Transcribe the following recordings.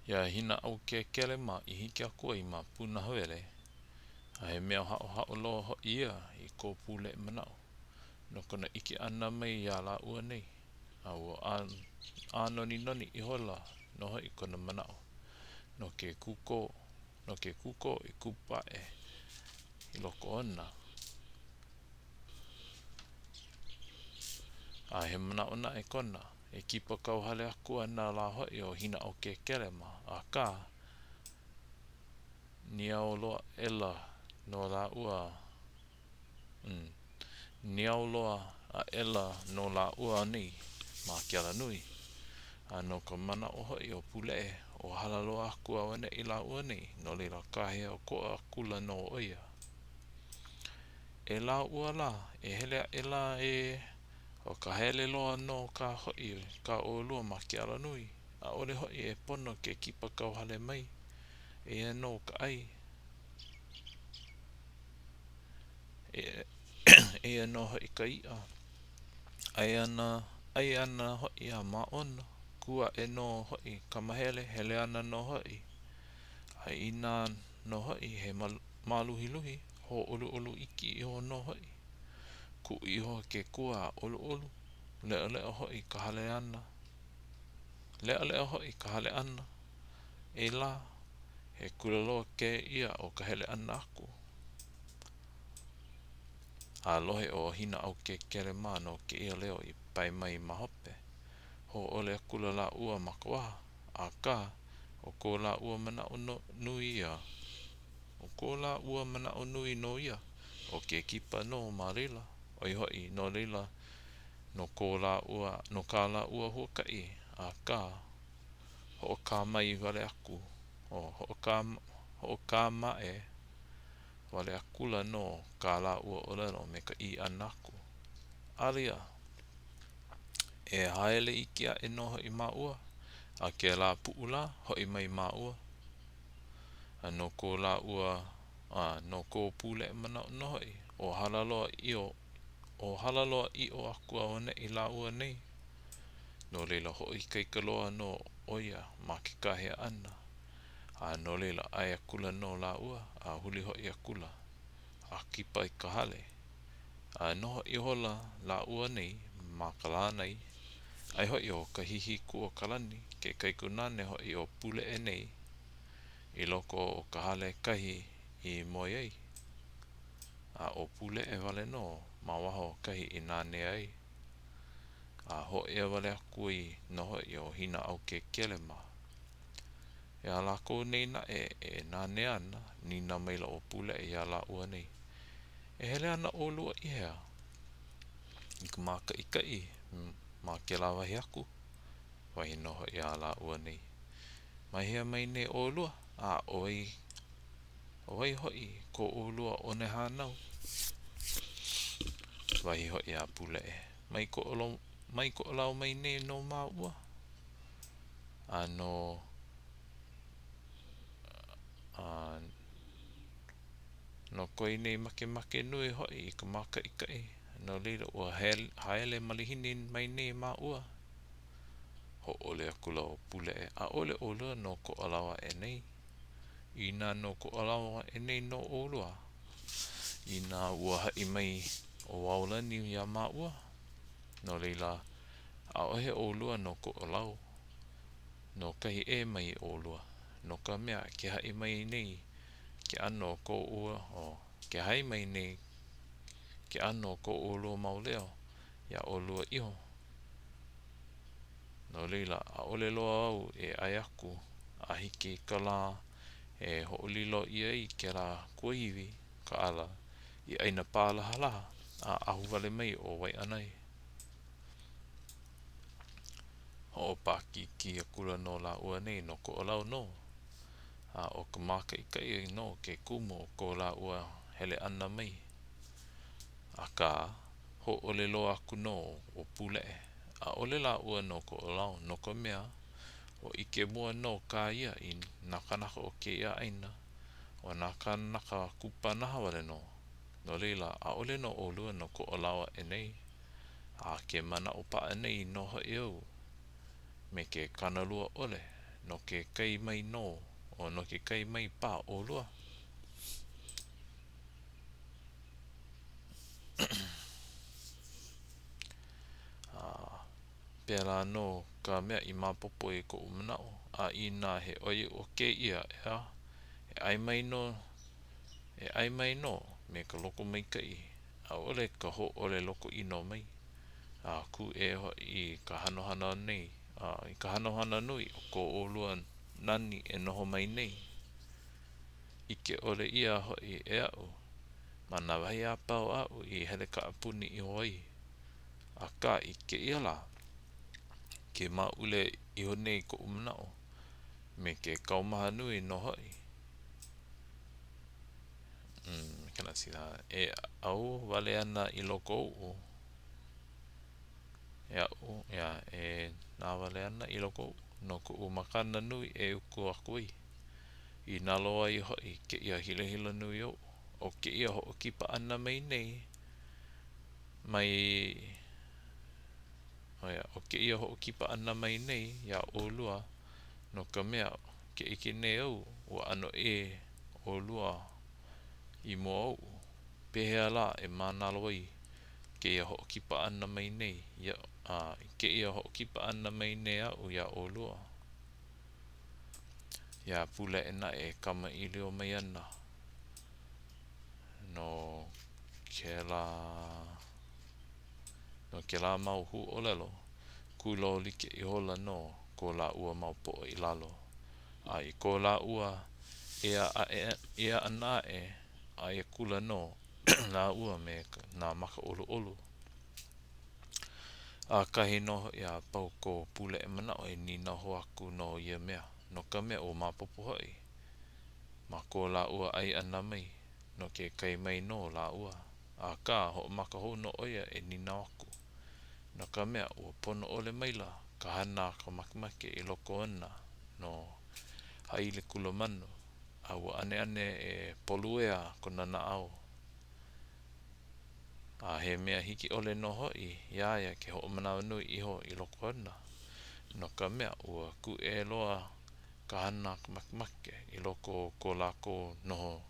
Ia Hinaukekele ma I hiki aku ai ma Punahawele. A he mea hao loa ho ia I ko Pulee manao. No kona iki ana mai ia la ua nei. A ua noni I hola no ho I kona manao. No ke kuko I kupae I loko ona. A he manao na e kona. E kipa kauhale aku ana la hoi o Hinaukekele ma a ka ni au loa ela no la ua ni au loa a ela no la ua ni ma ke alanui. No ka mana o hoi o Pulee o halaloa aku awane I la ua ni no leila kahe o koa kula no oia. E la ua la e hele a ela o ka hele loa no ka hoi ka o lua ma ke alanui. A ole hoi e pono ke kipa kauhale mai e no ka ai e no hoi ka ia ai ana hoi a maona kua e no hoi ka mahele hele ana no hoi a ina no hoi he maluhi luhi ho olu iki I no hoi ku iho ke kua olu leo hoi ka hale ana leo hoi ka hale ana e la he kulaloa ke ia o ka hele ana aku a lohe o Hinaukekele ma no ke ia leo I pai mai mahope ho ole kula la ua makawaha a ka o ko la ua manao no nui ia o ko la ua manao nui no ia o ke kipa no marila o hoi no lila no ko la ua no ka la ua huakai a ka ho ka mai wale aku o ho ka mae wale akula no ka la ua olelo me ka I anaku alia e haele ikia e noho I maua a ke la puula hoi mai maua a no ko la ua no ko Pulee manao no hoi o halaloa I o aku awane I la ua nei no leila hoi kaikaloa no oia ma ke kahe ana a no leila ai akula no la ua a huli hoi akula a kipa I ka hale a noho I hola la ua nei ma ka lanai ai hoi o Kahihikuaokalani ke kaikunane hoi o Pulee nei I loko o ka hale kahi I moiei a o Pulee wale no ma waho kahi I nane ai a hoi wale aku I no hoi o Hinaukekele ma e a lako nei na e nane ana ni na maila o Pulee I a la ua nei e hele ana o lua I hea I ka maka I kai ma ke la wahi aku wahi no hoi a la ua nei mai hea mai nei o lua a oi hoi ko o lua o ne hanau wahi hoi a Pulee mai ko lau mai nei no maua a no no koi nei make nui hoi I ka maka I kai no lila ua haele malihini mai nei maua ho ole akula o Pulee a ole o lua no ko alawa e nei ina no ko alawa e nei no o lua ina ua hai mai o Waolani ia maua no leila a ohe o lua no ko olau no kahi e mai o lua no ka mea ke hai mai nei ke ano ko ua o ke hai mai nei ke ano ko o lua mauleo ia o lua iho no leila a ole loa au e ai aku a hiki ka la e ho'olilo ia I ke la kuahiwi Kaala I aina pālahalaha a ahu wale mai o Waiane ho pākiki akula no la ua nei no ko olau no a o ka maka I kai no ke kumo ko la ua hele ana mai a ka ho ole loa aku no o Pulee a ole la ua no ko olau no ka mea o ike mua no ka ia I nakanaka o ke ia aina o nakanaka Punahawele no leila a ole no o lua no ko olawa e nei a ke mana o paa nei no hoi au me ke kanalua ole no ke kai mai no o no ke kai mai pa o lua. Pēra no ka mea I mapopo e ko umanao a ina he oie o ke ia ea e ai mai no me ka loko mai kai a ole ka ho ole loko ino mai a ku e ho I ka hanohana nei I ka hanohana nui o ko olua nani e noho mai nei Ike ole ia ho I e au mana wahi a pau au I hele ka apuni I hoi a ka I ke ia la ke maule I ho nei ko umanao me ke kaumaha nui no hoi kana sila e au wale ana I loko u e na wale ana I loko no ko u makana nui e uku akui I nalo ai hoi ke ia hile hila nui o ke ia ho o kipa ana mai nei o ke ia ho o kipa ana mai nei ia o lua no ka mea ke ike nei au ua ano e o lua I mo au pehea la e manalo ai ke ia ho o kipa ana mai nei ke ia ho o kipa ana mai nei au ia o lua ia Pulee e na e kama I leo mai ana no ke la mau hu o lelo kulo like I hola no Koolau mau po I lalo I Koolau ia ana ai kula no la ua me na maka olu olu kahi no ia pau ko Pulee e manao e nina ho aku no ia mea no ka mea o mapopo hoi ma Koolau ai ana mai no ke kai mai no la ua ka ho maka ho no oia e nina aku no ka mea ua pono ole maila ka hana ka makimake I loko ana no Hailikulamanu ua ane e poluea kona na au he mea hiki ole no hoi ia ke ho manao nui iho I loko ana no ka mea ua ku e loa ka hana ka makimake I loko ko lako noho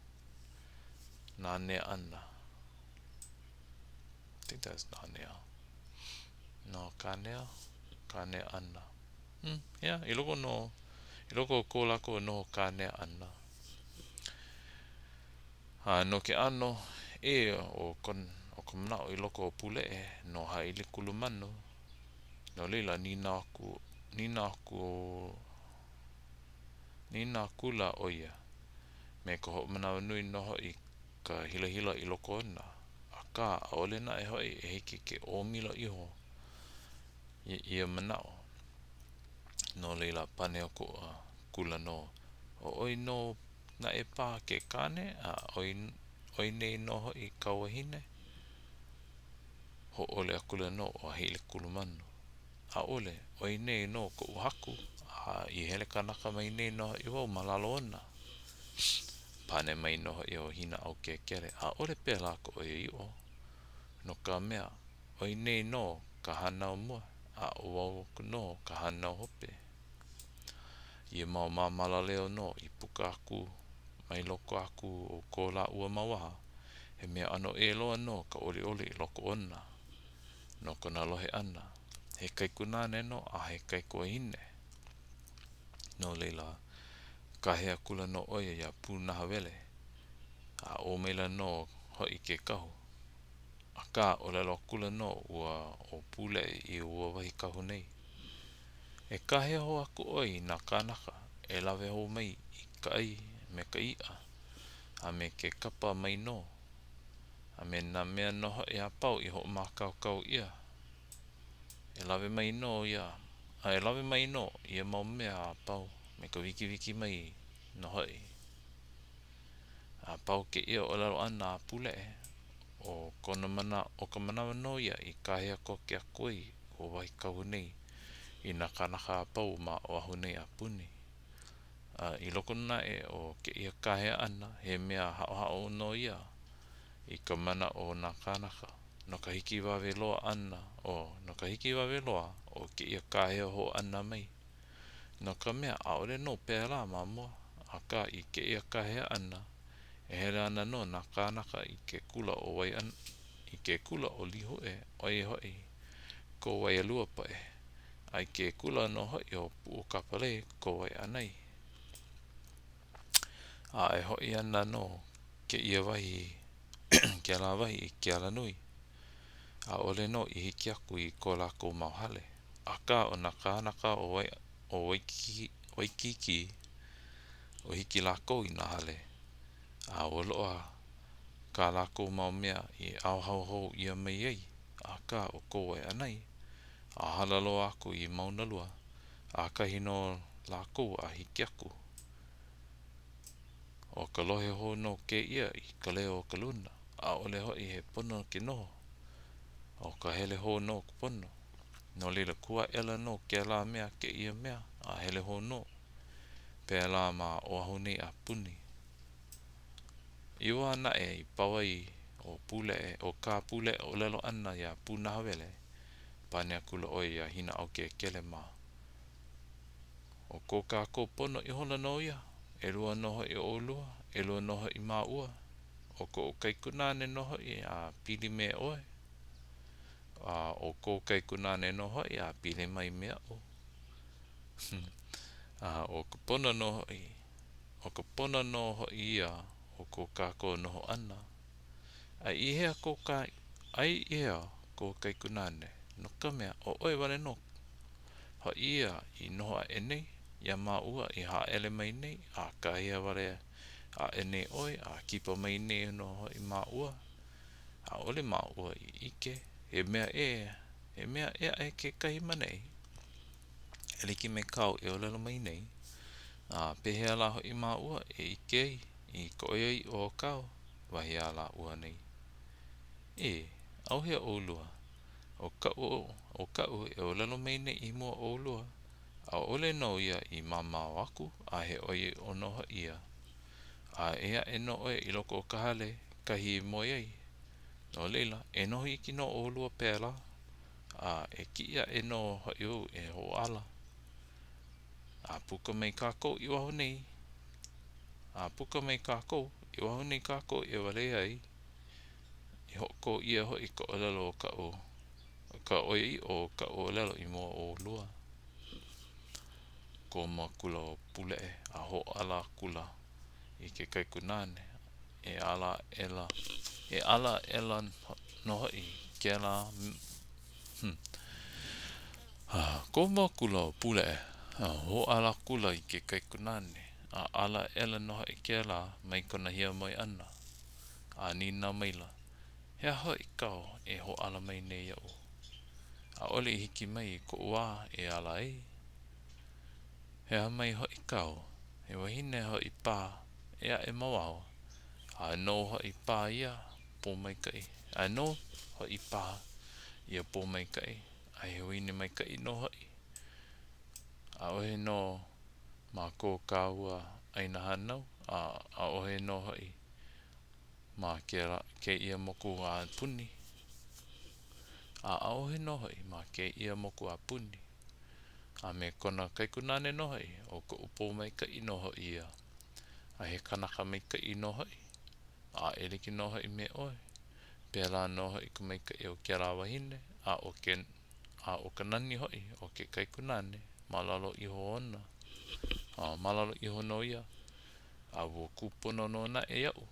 na nea ana I think that's na nea no ka nea ana I loko ko lako noho ka nea ana no ke ano o ka manao I loko o Pulee no Hailikulamanu no leila nina kula oia me ka ho manao nui no hoi ka hila hila I loko ana ka ole na e hoi e hiki ke omila iho ia manao no leila pane o ko kula no oi no na e pa ke kane oi nei no hoi kauhine ho ole akula no o Hailikulamanu ole oi nei no ko uhaku I hele kanaka mai nei no I wau malalo ona pane mai no I o Hinaukekele ole pēla ko oi o no ka mea oi nei no ka hanau mua wau no ka hanau hope ia mau mamala leo no I puka aku mai loko aku o Koolau mawaha he mea ano e loa no ka oli I loko ona no kona lohe ana he kaikunane no he kaikuahine no leila kahea kula no oia ia Punahawele o meila no hoi ke kahu ka ole lo kula no ua o Pulee I ua wahi kahu nei e kahea ho aku oi na kanaka e lawe ho mai I ka ai me ka ia me ke kapa mai no me na mea no hoi a pau I ho makau kau ia e lawe mai no ia e lawe mai no ia mau mea a pau me ka wiki wiki mai no hoi pau ke ia o lalo ana Pulee o ka manawa no ia I kahea koke a koi o wahi kahu nei I na kanaka a pau ma o ahu nei a puni I loko na o ke ia kahea ana he mea hao hao no ia I ka mana o na kanaka no ka hiki wawe loa ana no ka hiki wawe loa o ke ia kahea ho ana mai No ka mea aole no pēla mamua. Aka I ke ia kahea ana. E hele ana no na kanaka I ke kula o Waiane. I ke kula o liho e oi hoi ko Waialua pa e. Ai ke kula no hoi o pu o kapale ko Waianei. A e hoi ana no ke ia wahi ke ala wahi I ke alanui. A ole no I hiki aku I ko lako mau hale. Aka o na kanaka o waikiki o hiki lako I na hale. A oloa ka lako mau mea I au hau hou ia mai ei. Aka o ko Waianei. A halalo aku I maunalua. A kahino lako a hiki aku. O ka lohe ho no ke ia I ka leo o ka luna. A ole hoi he pono ke noho. O ka hele ho no ka pono. No lila Kuahailo no ke la mea ke ia mea. A hele ho no. Pēla ma o ahuni a puni. Iwa na e I pawai o Pulee o ka Pulee o lelo ana ya Punahawele. Pane akula oi ya Hinaukekele ma. O ko ka ko pono I hola no ia. E lua noho I olua. E lua noho I maua. O ko kaikunane noho I a pili me oe. O ko kaikunane noho I a pili mai mea o. O ka pono noho I. O ka pono noho I ia. O ko ka ko noho ana. Ai ihea ko ka. Ai ia ko kaikunane. No ka mea. O oi wale no. Ho ia I noho a enei. Ia maua I haele mai nei. A kahia wale a ene oi. A kipa mai nei noho I maua. A ole maua I ike. He mea e. He mea e ai ke kahimanei. E liki me kau e olelo mai nei. Pehea la ho I maua e ike I koe o kau. Wahi a la ua nei. Au hea olua. O kau e olelo mai nei I mua olua. A ole no ia I mamau aku. A he oi o noho ia. A ea e no oe I loko o ka hale. Kahi moi ei. No leila. E noho iki no olua pēla. E kia e no hoi o e ho ala. A puka mai kako I waho nei. A puka mai kako I waho nei kako e wale ai. I hoko ia hoi ka olelo o ka o. Ka oi o ka olelo I mua o lua. Ko ma kula o Pulee. A ho ala kula. I ke kaikunane. E ala ela. E ala ela no hoi. Ke la. Ko ma kula o Pulee. Ho ala kula I ke kaikunane. A ala ela no hoi ke la. Mai kona hia mai ana. A nina maila. Hea hoi kau e ho ala mai nei au. A ole I hiki mai ko ua e ala ei. Hea mai hoi kau. He wahine hoi pā. Ea e mawao. A no hoi pā ia. Po mai kai. A no hoi pā. Ia po mai kai. A he wahine mai kai no hoi. A ohe no ma ko kāua aina hanau. A ohe no hoi. Ma ke ia moku a puni. A ohe no hoi. Ma ke ia moku a puni. A me kona kaikunane no hoi. O ko upo mai kai no hoi ia. A he kanaka mai kai no hoi. A eliki no hoi me oe. Pēla no hoi ku mai kai o kia la wahine. A o ka nani hoi. O ke kaikunane. Malalo iho ona. Malalo iho no ia. A wo kupono no na e au.